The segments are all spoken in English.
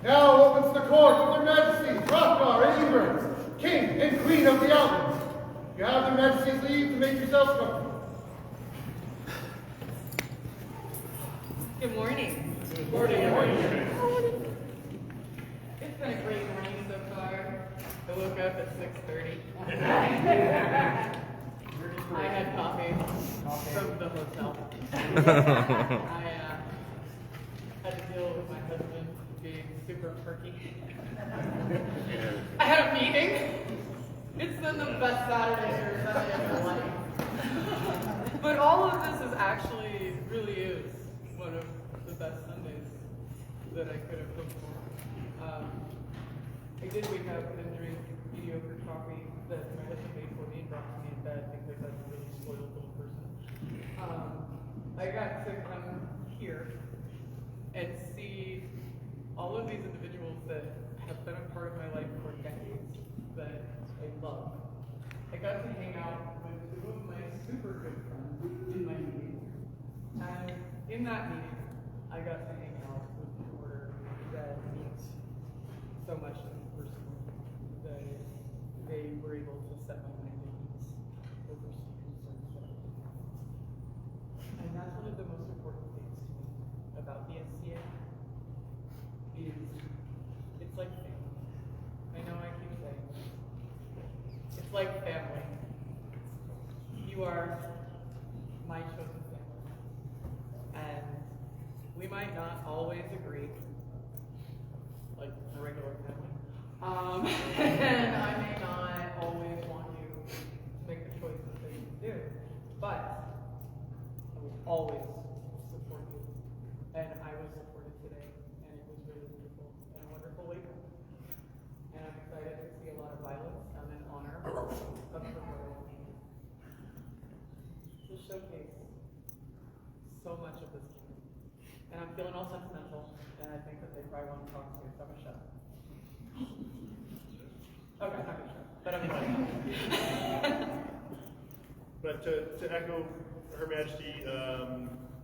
Now opens the court of their Majesties, Hrothgar and Ingriðr, King and Queen of the Outlands. You have their Majesties' leave to make yourselves comfortable. Good morning. Good morning. Good morning. It's been a great morning so far. I woke up at 6:30. I had coffee from the hotel. I had to deal with my husband being super perky. I had a meeting. It's been the best Saturday or Sunday of my life. But all of this is actually, really is one of the best Sundays that I could have hoped for. I did wake up and drink mediocre coffee that my husband made for me and brought to me in bed because I'm a really spoiled little person. I got to come here and see all of these individuals that have been a part of my life for decades that I love. I got to hang out with two of my super good friends in my meeting. And in that meeting, I got to hang out with an order that means so much to me personally, that they were able to set my mind at ease over some concerns that I had. And that's one of the most important things to me about the SCA is it's like family. I know I keep saying this. It's like family. You are my chosen family. And we might not always agree, like a regular family. And I may not always want you to make the choices that you do, but I will always support you. And I was supported today, and it was really beautiful and a wonderful wake up. And I'm excited to see a lot of violence done in honor of the royal name. To showcase so much of this kingdom. And I'm feeling all sentimental, and I think that they probably want to talk to me, so I'm gonna shut up. Okay, I'm not gonna shut up, but I'm excited. But to echo Her Majesty,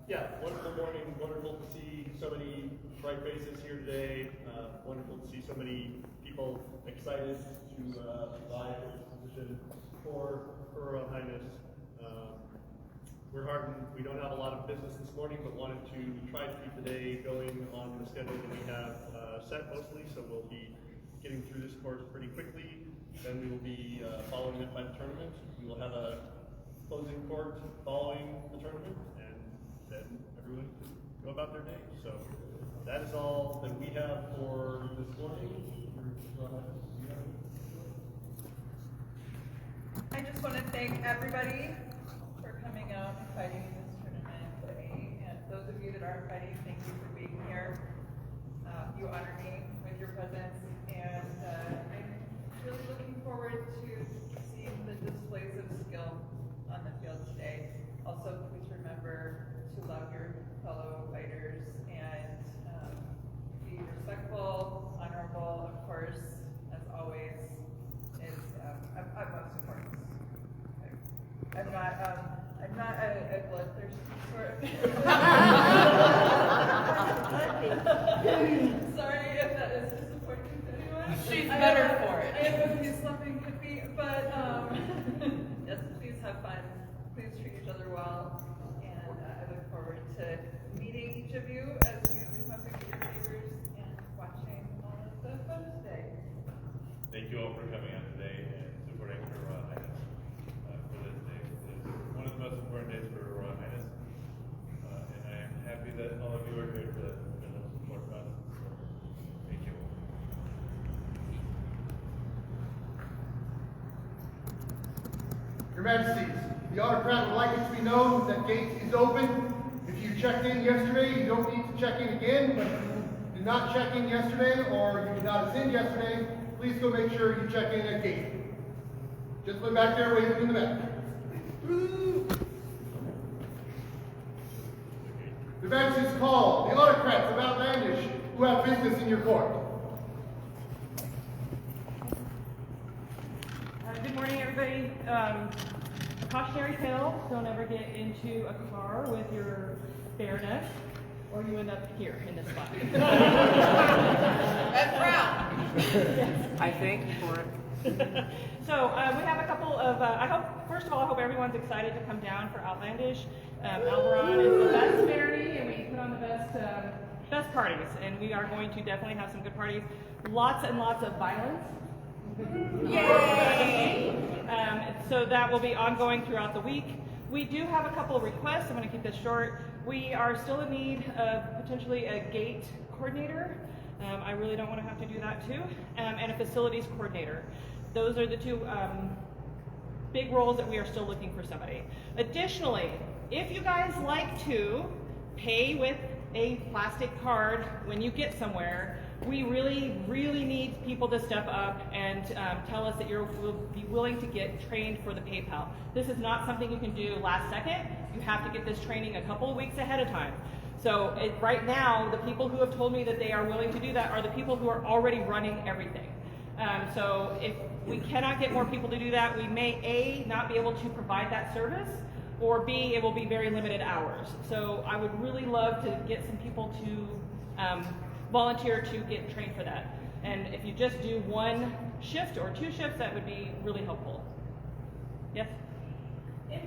yeah, wonderful morning, wonderful to see so many bright faces here today, wonderful to see so many people excited to vie for this position for Her Royal Highness. We're heartened. We don't have a lot of business this morning, but wanted to try to keep the day going on the schedule that we have set mostly, so we'll be getting through this course pretty quickly. Then we will be following it by the tournament. We will have a closing court following the tournament, and then everyone can go about their day. So that is all that we have for this morning. I just want to thank everybody for coming out and fighting in this tournament with me. And those of you that aren't fighting, thank you for being here. You honor me with your presence, and I'm really looking forward to seeing the displays of skill on the field today. Also, please remember to love your fellow fighters and be respectful, honorable, of course, as always, is of utmost importance. I'm not a bloodthirsty sort of Sorry if that is disappointing to anyone. She's better for it. I am a peace-loving hippie, but yes, please have fun. Please treat each other well, and I look forward to meeting each of you as you come up and get your favors and watching all of the fun today. Thank you all for coming out today and supporting Her Royal Highness for this day. It's one of the most important days for Her Royal Highness, and I am happy that all of you are here to support us. So, thank you all. Your Majesties, the autocrat would like it to be known that gate is open. If you checked in yesterday, you don't need to check in again, but if you did not check in yesterday or you did not attend yesterday, please go make sure you check in at gate. Gentlemen back there waiting in the back. The Majesties call the autocrats of Outlands who have business in your court. Good morning, everybody. Cautionary tale, don't ever get into a car with your fairness. or you end up here in this spot. That's brown. I think for it. So we have a couple of, first of all, I hope everyone's excited to come down for Outlandish. Alvaron is the best ferry, and we put on the best parties, and we are going to definitely have some good parties. Lots and lots of violence. Yay! So that will be ongoing throughout the week. We do have a couple of requests. I'm going to keep this short. We are still in need of potentially a gate coordinator. I really don't want to have to do that too. And a facilities coordinator. Those are the two big roles that we are still looking for somebody. Additionally, if you guys like to pay with a plastic card when you get somewhere, we really, really need people to step up and tell us that you will be willing to get trained for the PayPal. This is not something you can do last second. You have to get this training a couple of weeks ahead of time. So right now, the people who have told me that they are willing to do that are the people who are already running everything. So if we cannot get more people to do that, we may A, not be able to provide that service, or B, it will be very limited hours. So I would really love to get some people to volunteer to get trained for that. And if you just do one shift or two shifts, that would be really helpful. Yes? If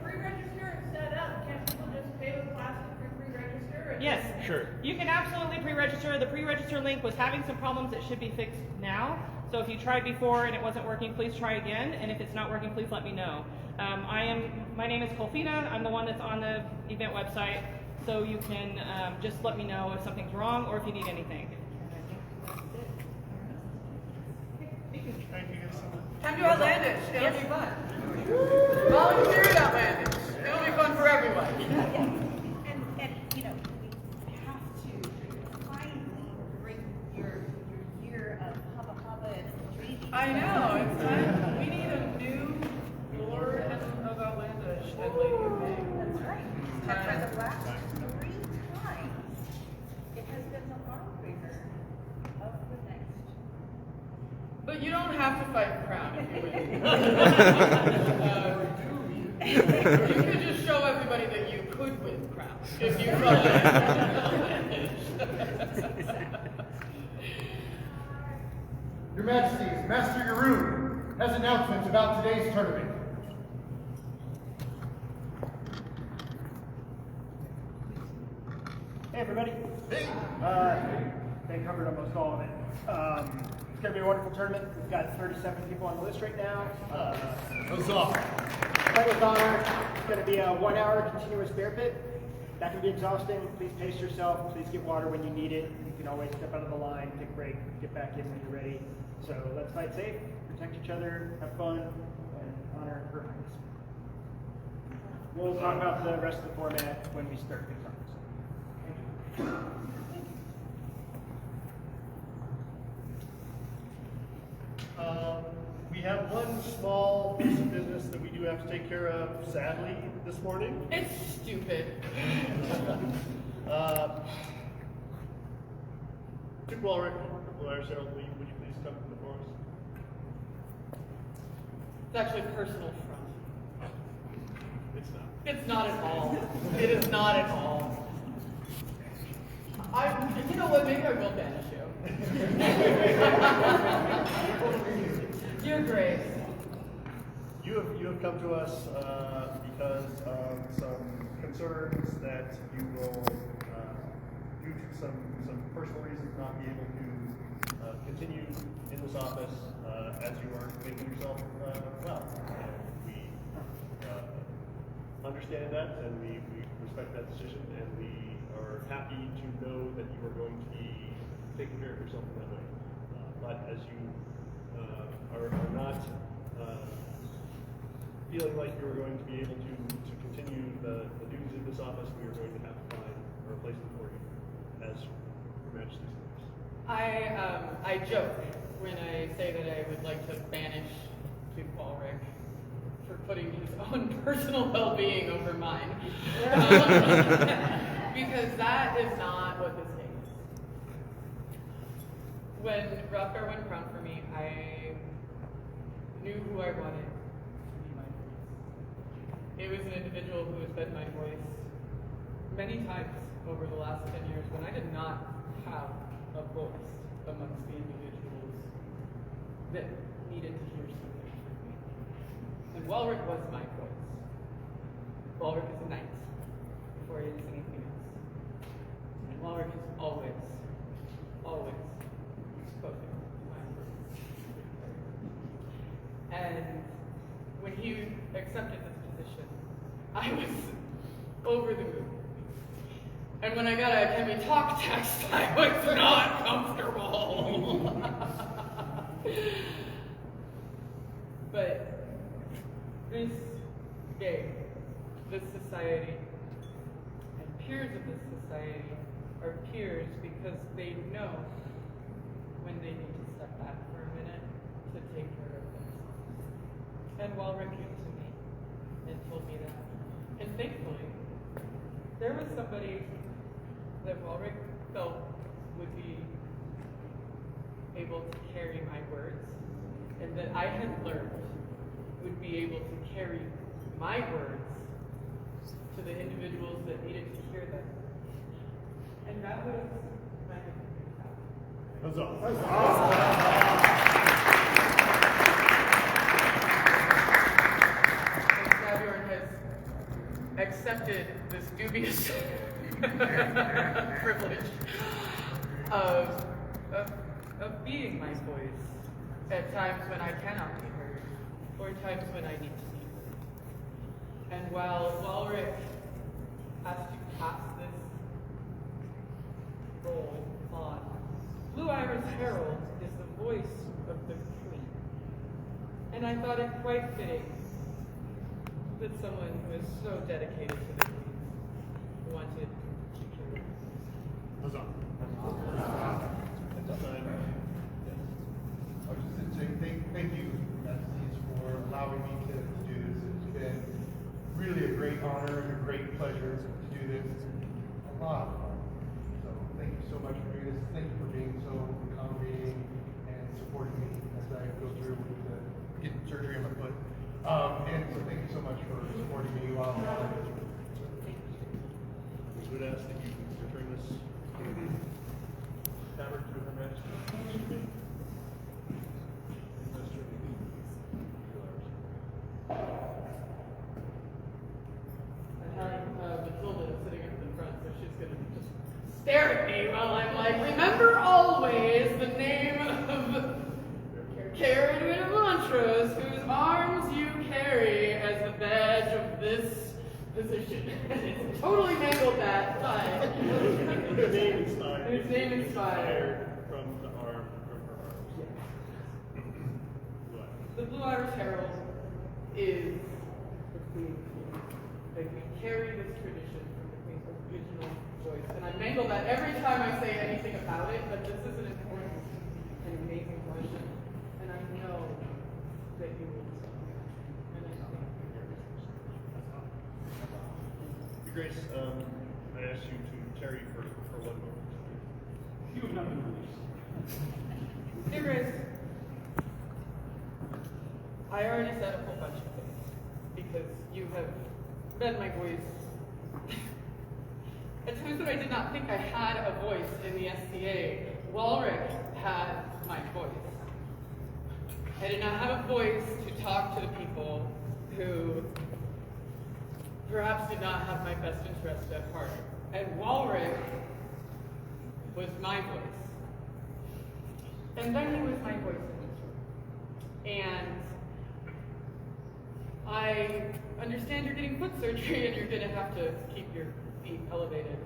pre-register is set up, can't people just pay with plastic for pre-register? Yes. Sure. You can absolutely pre-register. The pre-register link was having some problems that should be fixed now. So if you tried before and it wasn't working, please try again. And if it's not working, please let me know. My name is Colfina. I'm the one that's on the event website. So you can just let me know if something's wrong or if you need anything. Come to Outlandish. It'll be fun. Volunteer at Outlandish. It'll be fun for everyone. And you know, we have to finally bring your year of hubba hubba and intrigue. I know. It's time. We need a new Lord of Outlandish and Lady of May. That's right. And for the last 3 times, it has been the harbinger of the next. But you don't have to fight the crown if you win. You could just show everybody that you could win the crown if you fought Outlandish. Your Majesties, Master Ingriðr has announcements about today's tournament. Hey everybody. Hey. They covered almost all of it. It's going to be a wonderful tournament. We've got 37 people on the list right now. Huzzah! Fight with honor. It's going to be a 1-hour continuous bear pit. That can be exhausting. Please pace yourself. Please get water when you need it. You can always step out of the line, take a break, get back in when you're ready. So let's fight safe, protect each other, have fun, and honor Her Highness. We'll talk about the rest of the format when we start the conference. We have one small piece of business that we do have to take care of, sadly, this morning. It's stupid. Good Walrick, Sarah, would you please come before us? It's actually personal front. It's not. It's not at all. It is not at all. You know what? Maybe I will banish you. Your Grace. You have come to us because of some concerns that you will, due to some personal reasons, not be able to continue in this office as you are making yourself well. And we understand that, and we respect that decision, and we are happy to know that you are going to be taking care of yourself in that way. But as you are not feeling like you're going to be able to continue the duties of this office, we are going to have to find a replacement for you as Your Majesty's leaders. I joke when I say that I would like to banish Duke Walrick for putting his own personal well-being over mine. Because that is not what this thing is. When Hrothgar went crown for me, I knew who I wanted to be my voice. It was an individual who has been my voice many times over the last 10 years when I did not have a voice amongst the individuals that needed to hear something from me. And Walrick was my voice. Walrick is a knight before he is anything else. And Walrick has always spoken my words. And when he accepted this position, I was over the moon. And when I got a "can we talk" text, I was not comfortable. But this game, this society, and peers of this society are peers because they know when they need to step back for a minute to take care of themselves. And Walrick came to me and told me that. And thankfully, there was somebody that Walrick felt would be able to carry my words, and that I had learned would be able to carry my words to the individuals that needed to hear them. And that was my Xavier has accepted this dubious privilege of being my voice at times when I cannot be heard, or times when I need to be heard. And while Walrick has to pass this role on, Blue Iris Herald is the voice of the Queen. And I thought it quite fitting that someone who is so dedicated to the Queen wanted to carry it. Huzzah. I was just going to say thank you, Majesties, for allowing me to do this. It's been really a great honor and a great pleasure to do this. A lot of fun. So thank you so much for doing this. Thank you for being so accommodating and supporting me as I go through getting surgery on my foot. And so thank you so much for supporting me while I'm on it. We would ask that you return this tabard to Her Majesty. Matilda is sitting up in front, so she's going to just stare at me while I'm like, remember always the name of Caradwin of Montrose, whose arms you carry as the badge of this position. It's totally mangled that, but His name inspired. His name inspired. From the arm, from her arms. The Blue Iris Herald is the Queen. Like, we carry this tradition from the Queen's original voice. And I mangle that every time I say anything about it, but this is an important and amazing question. And I know that you will too. And I know. Your Grace, I asked you to tarry for 1 moment. You have not been released. Dear Grace, I already said a whole bunch of things because you have been my voice. At times when I did not think I had a voice in the SCA, Walrick had my voice. I did not have a voice to talk to the people who perhaps did not have my best interest at heart. And Walrick was my voice. And then he was my voice in this room. And I understand you're getting foot surgery and you're going to have to keep your feet elevated.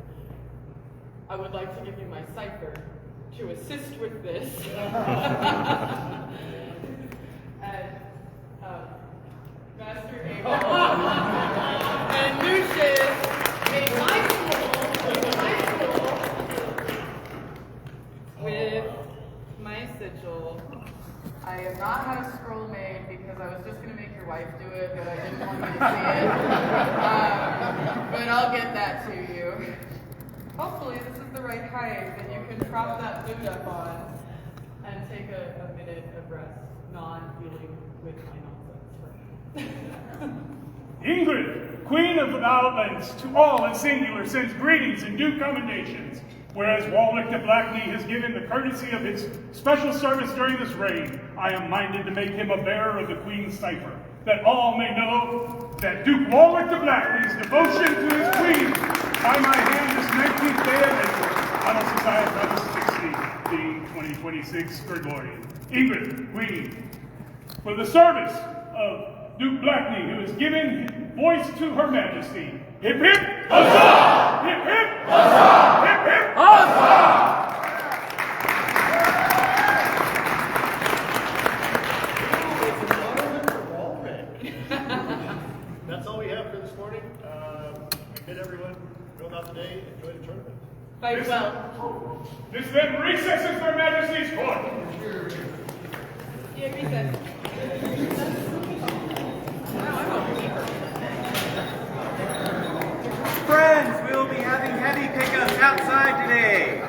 I would like to give you my cipher to assist with this. And Master Abel and Lucius made my school with my sigil. I have not had a scroll made because I was just going to make your wife do it, but I didn't want you to see it. But I'll get that to you. Hopefully this is the right height that you can prop that boot up on and take a minute of rest, non-dealing with my nonsense. Ingriðr! Queen of the Outlands, to all in singular sends greetings and due commendations. Whereas Warwick de Blackney has given the courtesy of his special service during this reign, I am minded to make him a bearer of the Queen's cipher, that all may know that Duke Warwick de Blackney's devotion to his Queen by my hand this 19th day of April, on a society of 60, being 2026 Gregorian. Ingriðr, Queen, for the service of Duke Blackney, who has given voice to her Majesty. Hip hip! Huzzah! Hip hip! Huzzah! Hip hip! Huzzah! That's all we have for this morning. Bid everyone go about the day, enjoy the tournament. Fight well. This then recesses for Majesty's court. Yeah, recess. Friends, we will be having heavy pickups outside today.